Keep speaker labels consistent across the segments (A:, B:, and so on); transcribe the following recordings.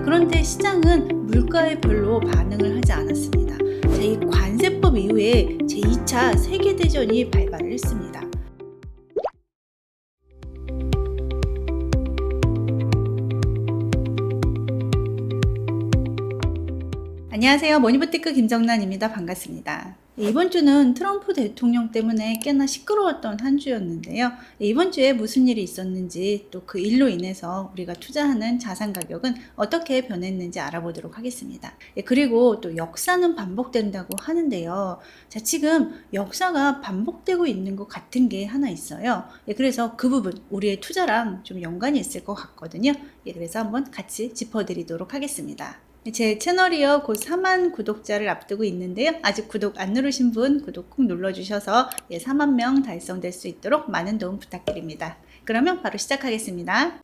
A: 그런데 시장은 물가에 별로 반응을 하지 않았습니다. 이 관세법 이후에 제2차 세계대전이 발발을 했습니다. 안녕하세요. 머니부티크 김정란입니다. 반갑습니다. 이번 주는 트럼프 대통령 때문에 꽤나 시끄러웠던 한 주였는데요. 이번 주에 무슨 일이 있었는지 또 그 일로 인해서 우리가 투자하는 자산 가격은 어떻게 변했는지 알아보도록 하겠습니다. 그리고 또 역사는 반복된다고 하는데요. 자, 지금 역사가 반복되고 있는 것 같은 게 하나 있어요. 그래서 그 부분 우리의 투자랑 좀 연관이 있을 것 같거든요. 그래서 한번 같이 짚어드리도록 하겠습니다. 제 채널이요 곧 4만 구독자를 앞두고 있는데요. 아직 구독 안 누르신 분 구독 꼭 눌러주셔서 4만 명 달성될 수 있도록 많은 도움 부탁드립니다. 그러면 바로 시작하겠습니다.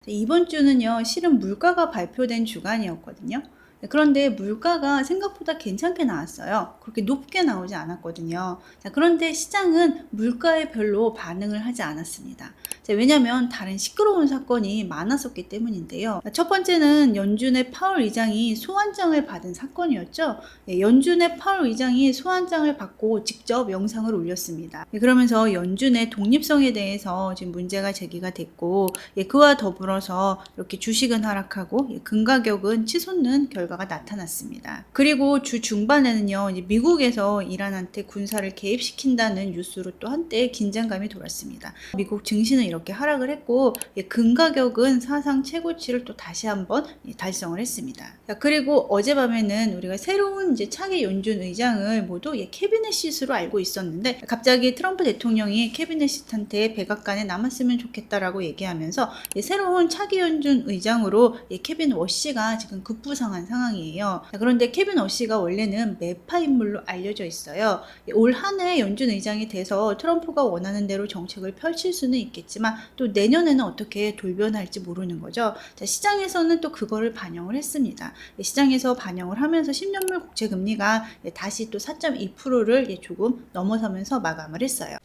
A: 이번 주는요 실은 물가가 발표된 주간이었거든요. 그런데 물가가 생각보다 괜찮게 나왔어요. 그렇게 높게 나오지 않았거든요. 자, 그런데 시장은 물가에 별로 반응을 하지 않았습니다. 자, 왜냐하면 다른 시끄러운 사건이 많았었기 때문인데요. 첫 번째는 연준의 파월 의장이 소환장을 받은 사건이었죠. 연준의 파월 의장이 소환장을 받고 직접 영상을 올렸습니다. 그러면서 연준의 독립성에 대해서 지금 문제가 제기가 됐고, 그와 더불어서 이렇게 주식은 하락하고 금가격은 치솟는 결과가 나타났습니다. 그리고 주 중반에는요, 미국에서 이란한테 군사를 개입시킨다는 뉴스로 또 한때 긴장감이 돌았습니다. 미국 증시는 이렇게 하락을 했고, 금가격은 사상 최고치를 또 다시 한번 달성을 했습니다. 그리고 어젯밤에는 우리가 새로운 차기 연준 의장을 모두 캐비넷시스로 알고 있었는데, 갑자기 트럼프 대통령이 캐비넷시스한테 백악관에 남았으면 좋겠다라고 얘기하면서 새로운 차기 연준 의장으로 케빈 워시가 지금 급부상한 상황이에요. 그런데 케빈 워시가 원래는 매파 인물로 알려져 있어요. 올 한 해 연준 의장이 돼서 트럼프가 원하는 대로 정책을 펼칠 수는 있겠지만 또 내년에는 어떻게 돌변할지 모르는 거죠. 자, 시장에서는 또 그거를 반영을 했습니다. 시장에서 반영을 하면서 10년물 국채 금리가 다시 또 4.2%를 조금 넘어서면서 마감을 했어요.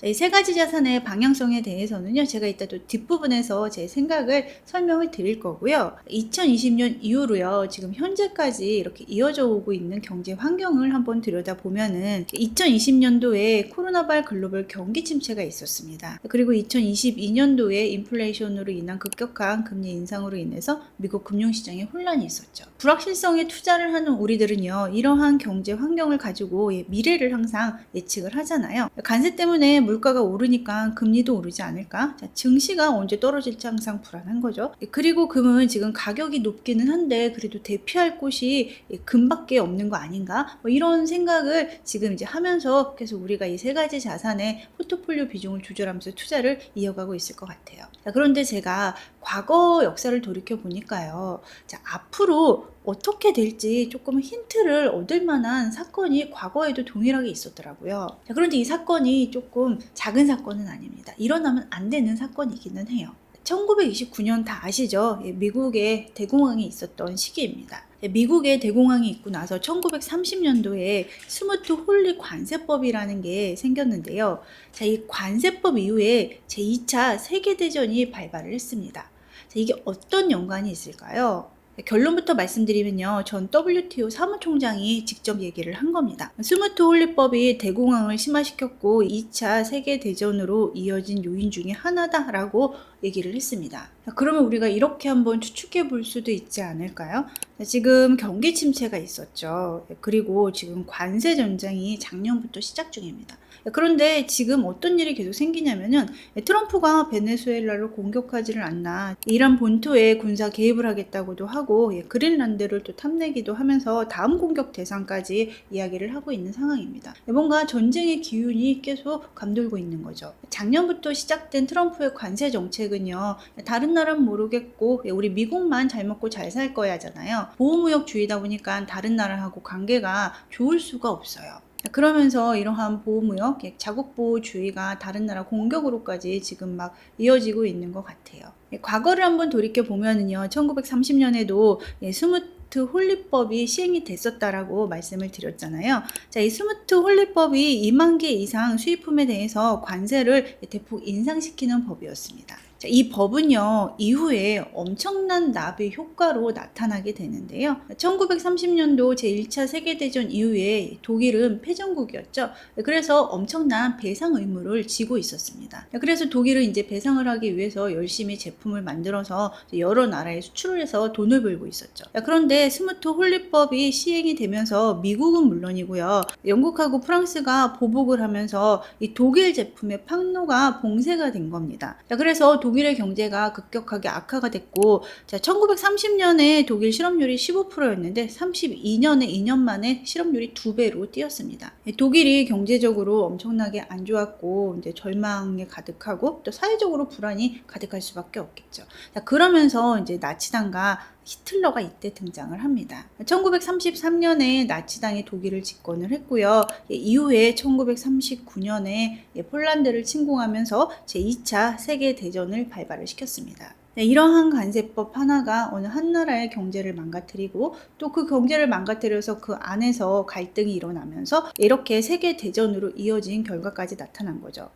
A: 이 세 가지 자산의 방향성에 대해서는요, 제가 이따 또 뒷부분에서 제 생각을 설명을 드릴 거고요. 2020년 이후로요, 지금 현재까지 이렇게 이어져 오고 있는 경제 환경을 한번 들여다보면은 2020년도에 코로나발 글로벌 경기 침체가 있었습니다. 그리고 2022년도에 인플레이션으로 인한 급격한 금리 인상으로 인해서 미국 금융시장에 혼란이 있었죠. 불확실성에 투자를 하는 우리들은요, 이러한 경제 환경을 가지고 미래를 항상 예측을 하잖아요. 관세 때문에 물가가 오르니까 금리도 오르지 않을까? 자, 증시가 언제 떨어질지 항상 불안한 거죠. 그리고 금은 지금 가격이 높기는 한데 그래도 대피할 곳이 금밖에 없는 거 아닌가? 이런 생각을 지금 하면서 계속 우리가 이 세 가지 자산의 포트폴리오 비중을 조절하면서 투자를 이어가고 있을 것 같아요. 자, 그런데 제가 과거 역사를 돌이켜 보니까요. 자, 앞으로 어떻게 될지 조금 힌트를 얻을 만한 사건이 과거에도 동일하게 있었더라고요. 자, 그런데 이 사건이 조금 작은 사건은 아닙니다. 일어나면 안 되는 사건이기는 해요. 1929년 다 아시죠? 미국에 대공황이 있었던 시기입니다. 미국에 대공황이 있고 나서 1930년도에 스무트 홀리 관세법이라는 게 생겼는데요. 자, 이 관세법 이후에 제2차 세계대전이 발발을 했습니다. 자, 이게 어떤 연관이 있을까요? 결론부터 말씀드리면요. 전 WTO 사무총장이 직접 얘기를 한 겁니다. 스무트 홀리법이 대공황을 심화시켰고 2차 세계대전으로 이어진 요인 중에 하나다라고 얘기를 했습니다. 그러면 우리가 이렇게 한번 추측해 볼 수도 있지 않을까요? 지금 경기 침체가 있었죠. 그리고 지금 관세 전쟁이 작년부터 시작 중입니다. 그런데 지금 어떤 일이 계속 생기냐면은 트럼프가 베네수엘라를 공격하지를 않나, 이란 본토에 군사 개입을 하겠다고도 하고 그린란드를 또 탐내기도 하면서 다음 공격 대상까지 이야기를 하고 있는 상황입니다. 뭔가 전쟁의 기운이 계속 감돌고 있는 거죠. 작년부터 시작된 트럼프의 관세 정책은요, 다른 나라는 모르겠고 우리 미국만 잘 먹고 잘 살 거야잖아요. 보호무역주의다 보니까 다른 나라하고 관계가 좋을 수가 없어요. 그러면서 이러한 보호무역, 자국보호주의가 다른 나라 공격으로까지 지금 막 이어지고 있는 것 같아요. 과거를 한번 돌이켜 보면은요, 1930년에도 스무트 홀리법이 시행이 됐었다라고 말씀을 드렸잖아요. 자, 이 스무트 홀리법이 2만 개 이상 수입품에 대해서 관세를 대폭 인상시키는 법이었습니다. 자, 이 법은요, 이후에 엄청난 나비 효과로 나타나게 되는데요. 1930년도 제1차 세계대전 이후에 독일은 패전국이었죠. 그래서 엄청난 배상 의무를 지고 있었습니다. 그래서 독일은 이제 배상을 하기 위해서 열심히 제품을 만들어서 여러 나라에 수출을 해서 돈을 벌고 있었죠. 그런데 스무트 홀리법이 시행이 되면서 미국은 물론이고요. 영국하고 프랑스가 보복을 하면서 이 독일 제품의 판로가 봉쇄가 된 겁니다. 그래서 독일의 경제가 급격하게 악화가 됐고, 1930년에 독일 실업률이 15%였는데 32년에 2년 만에 실업률이 2배로 뛰었습니다. 독일이 경제적으로 엄청나게 안 좋았고 이제 절망에 가득하고 또 사회적으로 불안이 가득할 수밖에 없겠죠. 그러면서 이제 나치당과 히틀러가 이때 등장을 합니다. 1933년에 나치당이 독일을 집권을 했고요. 이후에 1939년에 폴란드를 침공하면서 제2차 세계대전을 발발을 시켰습니다. 이러한 관세법 하나가 어느 한 나라의 경제를 망가뜨리고 또 그 경제를 망가뜨려서 그 안에서 갈등이 일어나면서 이렇게 세계대전으로 이어진 결과까지 나타난 거죠.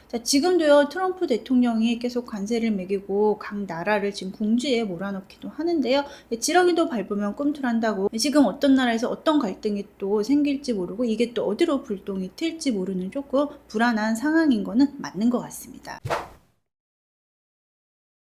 A: 자, 지금도요, 트럼프 대통령이 계속 관세를 매기고 각 나라를 지금 궁지에 몰아넣기도 하는데요. 지렁이도 밟으면 꿈틀한다고 지금 어떤 나라에서 어떤 갈등이 또 생길지 모르고 이게 또 어디로 불똥이 튈지 모르는 조금 불안한 상황인 거는 맞는 것 같습니다.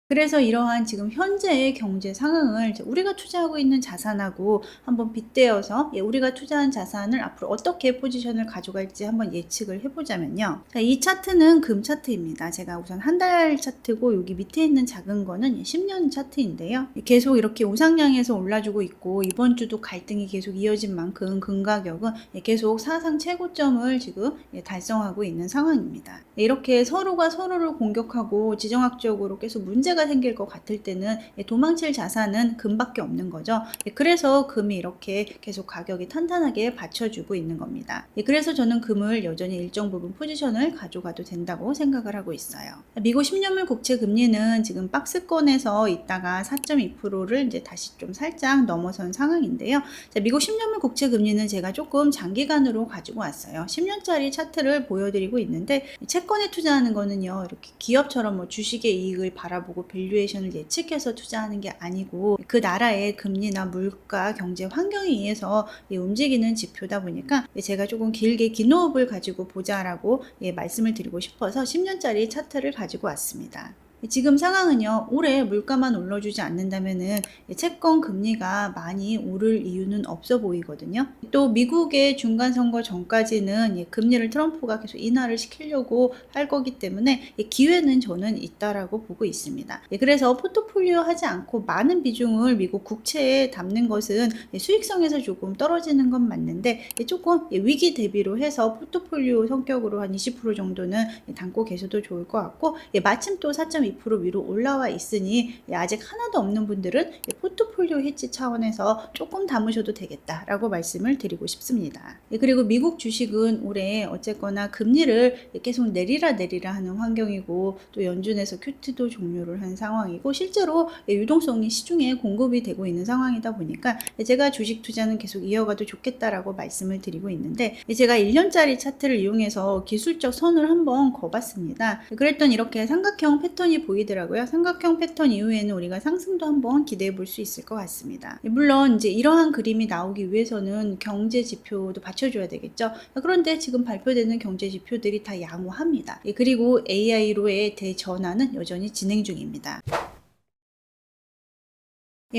A: 그래서 이러한 지금 현재의 경제 상황을 우리가 투자하고 있는 자산하고 한번 빗대어서 우리가 투자한 자산을 앞으로 어떻게 포지션을 가져갈지 한번 예측을 해보자면요. 자, 이 차트는 금 차트입니다. 제가 우선 한 달 차트고 여기 밑에 있는 작은 거는 10년 차트인데요. 계속 이렇게 우상향해서 올라주고 있고 이번 주도 갈등이 계속 이어진 만큼 금 가격은 계속 사상 최고점을 지금 달성하고 있는 상황입니다. 이렇게 서로가 서로를 공격하고 지정학적으로 계속 문제가 생길 것 같을 때는 도망칠 자산은 금밖에 없는 거죠. 그래서 금이 이렇게 계속 가격이 탄탄하게 받쳐주고 있는 겁니다. 그래서 저는 금을 여전히 일정 부분 포지션을 가져가도 된다고 생각을 하고 있어요. 미국 10년물 국채 금리는 지금 박스권에서 있다가 4.2%를 이제 다시 좀 살짝 넘어선 상황인데요. 미국 10년물 국채 금리는 제가 조금 장기간으로 가지고 왔어요. 10년짜리 차트를 보여드리고 있는데 채권에 투자하는 거는요, 이렇게 기업처럼 뭐 주식의 이익을 바라보고 밸류에이션을 예측해서 투자하는 게 아니고 그 나라의 금리나 물가, 경제 환경에 의해서 움직이는 지표다 보니까 제가 조금 길게 긴 호흡을 가지고 보자라고 말씀을 드리고 싶어서 10년짜리 차트를 가지고 왔습니다. 지금 상황은요, 올해 물가만 올려주지 않는다면은 채권 금리가 많이 오를 이유는 없어 보이거든요. 또 미국의 중간선거 전까지는 금리를 트럼프가 계속 인하를 시키려고 할 거기 때문에 기회는 저는 있다라고 보고 있습니다. 그래서 포트폴리오 하지 않고 많은 비중을 미국 국채에 담는 것은 수익성에서 조금 떨어지는 건 맞는데 조금 위기 대비로 해서 포트폴리오 성격으로 한 20% 정도는 담고 계셔도 좋을 것 같고, 마침 또 4.2% 위로 올라와 있으니 아직 하나도 없는 분들은 포트폴리오 해지 차원에서 조금 담으셔도 되겠다라고 말씀을 드리고 싶습니다. 그리고 미국 주식은 올해 어쨌거나 금리를 계속 내리라 하는 환경이고 또 연준에서 큐트도 종료를 한 상황이고 실제로 유동성이 시중에 공급이 되고 있는 상황이다 보니까 제가 주식 투자는 계속 이어가도 좋겠다라고 말씀을 드리고 있는데, 제가 1년짜리 차트를 이용해서 기술적 선을 한번 거봤습니다. 그랬더니 이렇게 삼각형 패턴이 보이더라고요. 삼각형 패턴 이후에는 우리가 상승도 한번 기대해 볼 수 있을 것 같습니다. 물론 이제 이러한 그림이 나오기 위해서는 경제 지표도 받쳐줘야 되겠죠. 그런데 지금 발표되는 경제 지표들이 다 양호합니다. 그리고 AI로의 대전환은 여전히 진행 중입니다.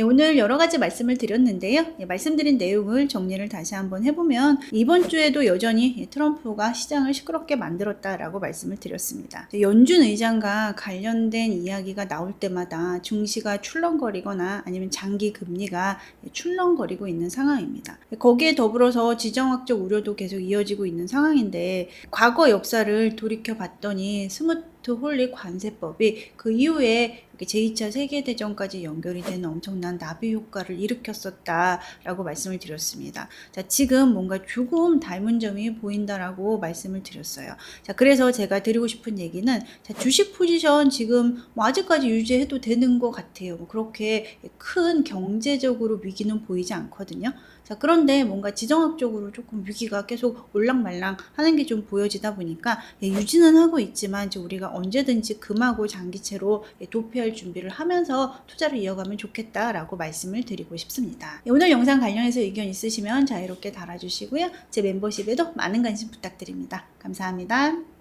A: 오늘 여러 가지 말씀을 드렸는데요. 말씀드린 내용을 정리를 다시 한번 해보면 이번 주에도 여전히 트럼프가 시장을 시끄럽게 만들었다라고 말씀을 드렸습니다. 연준 의장과 관련된 이야기가 나올 때마다 증시가 출렁거리거나 아니면 장기 금리가 출렁거리고 있는 상황입니다. 거기에 더불어서 지정학적 우려도 계속 이어지고 있는 상황인데, 과거 역사를 돌이켜 봤더니 스무트 홀리 관세법이 그 이후에 제2차 세계대전까지 연결이 되는 엄청난 나비 효과를 일으켰었다라고 말씀을 드렸습니다. 자, 지금 뭔가 조금 닮은 점이 보인다라고 말씀을 드렸어요. 자, 그래서 제가 드리고 싶은 얘기는, 주식 포지션 지금 아직까지 유지해도 되는 것 같아요. 그렇게 큰 경제적으로 위기는 보이지 않거든요. 자, 그런데 뭔가 지정학적으로 조금 위기가 계속 올랑말랑 하는 게 좀 보여지다 보니까 유지는 하고 있지만 이제 우리가 언제든지 금하고 장기채로 도피할 준비를 하면서 투자를 이어가면 좋겠다라고 말씀을 드리고 싶습니다. 오늘 영상 관련해서 의견 있으시면 자유롭게 달아주시고요. 제 멤버십에도 많은 관심 부탁드립니다. 감사합니다.